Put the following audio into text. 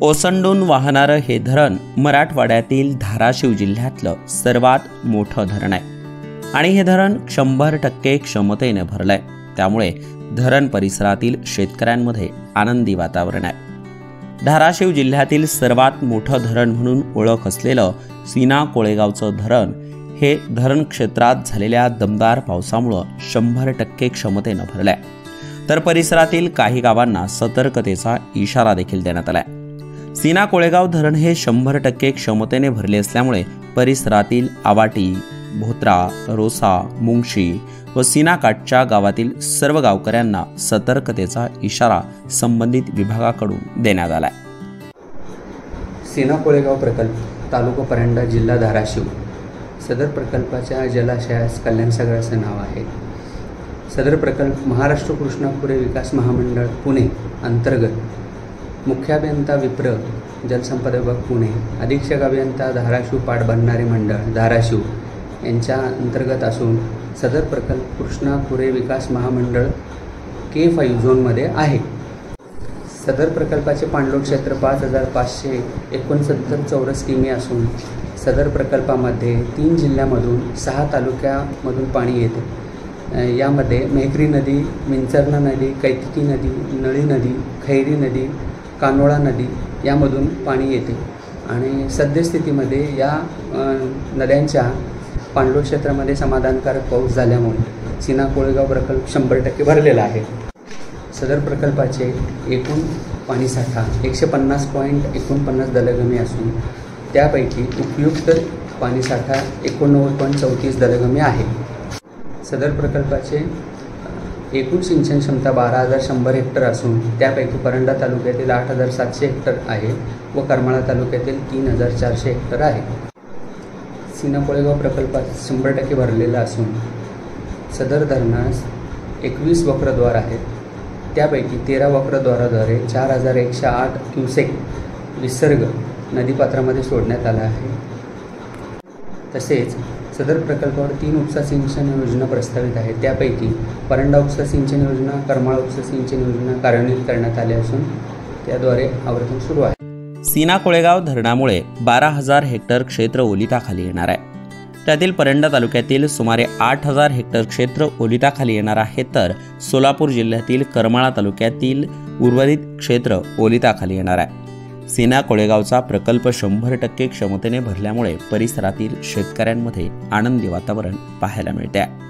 ओसंडून वाहणारं हे धरण मराठवाड्यातील धाराशिव जिल्ह्यातलं सर्वात मोठं धरण आहे आणि हे धरण 100% क्षमतेने भरलंय। त्यामुळे धरण परिसरातील शेतकऱ्यांमध्ये आनंदी वातावरण आहे। धाराशिव जिल्ह्यातील सर्वात मोठं धरण म्हणून ओळख असलेलं सीना कोळेगावचं धरण हे धरण क्षेत्रात झालेल्या दमदार पावसामुळे 100% क्षमतेने भरलंय, तर परिसरातील काही गावांना सतर्कतेचा इशारा देखील देण्यात आलाय। सीना कोळेगाव धरण हे 100% क्षमतेने भरले असल्यामुळे परिसरातील आवाटी, भोत्रा, रोसा, मुंगशी व सीनाकाठच्या गावातील सर्व गावकऱ्यांना सतर्कतेचा इशारा संबंधित विभागाकडून देण्यात आलाय। सीना कोळेगाव प्रकल्प, तालुका परंडा, जिल्हा धाराशिव। सदर प्रकल्पाच्या जलाशयास कल्याणसागर असे नाव आहे। सदर प्रकल्प महाराष्ट्र कृष्णा खोरे विकास महामंडळ पुणे अंतर्गत मुख्य अभियंता विप्र जलसंपदा विभाग पुणे, अधीक्षक अभियंता धाराशिव पाटबंधारे मंडळ धाराशिव यांच्या अंतर्गत असून सदर प्रकल्प कृष्णा खोरे विकास महामंडळ K5 झोनमध्ये आहे। सदर प्रकल्पाचे पाणलोट क्षेत्र 5569 चौरस किमी असून सदर प्रकल्पामध्ये 3 जिल्ह्यामधून 6 तालुक्यामधून पाणी येते। यामध्ये मेहकरी नदी, मिंचरणा नदी, कैतिकी नदी, नळी नदी, खैरी नदी, कानोळा नदी यामधून पाणी येते आणि सद्यस्थितीमध्ये या नद्यांच्या पाणलोट क्षेत्रामध्ये समाधानकारक पाऊस झाल्यामुळे सीना कोळेगाव प्रकल्प 100% भरलेला आहे। सदर प्रकल्पाचे एकूण पाणीसाठा 150.49 दलगमी असून त्यापैकी उपयुक्त पाणीसाठा 89.34 दलगमी आहे। सदर प्रकल्पाचे एकूण सिंचन क्षमता 12,100 हेक्टर असून त्यापैकी परंडा तालुक्यातील 8,700 हेक्टर आहे व करमाळा तालुक्यातील 3,400 हेक्टर आहे। सीना कोळेगाव प्रकल्पात 100% भरलेला असून सदर धरणास 21 वक्रद्वार आहेत। त्यापैकी 13 वक्रद्वाराद्वारे 4,108 क्युसेक विसर्ग नदीपात्रामध्ये सोडण्यात आला आहे। तसेच सदर प्रकल्पावर 3 उपसा सिंचन योजना प्रस्तावित आहेत। त्यापैकी परंडा उपसा सिंचन योजना, करमाळा उपसा सिंचन योजना कार्यान्वित करण्यात आली असून त्याद्वारे आवर्तन सुरू आहे। सीना कोळेगाव धरणामुळे 12,000 हेक्टर क्षेत्र ओलिताखाली येणार आहे। त्यातील परंडा तालुक्यातील सुमारे 8,000 हेक्टर क्षेत्र ओलिताखाली येणार आहे, तर सोलापूर जिल्ह्यातील करमाळा तालुक्यातील उर्वरित क्षेत्र ओलिताखाली येणार आहे। सीना कोळेगावचा प्रकल्प 100% क्षमतेने भरल्यामुळे परिसरातील शेतकऱ्यांमध्ये आनंदी वातावरण पाहायला मिळते आहे।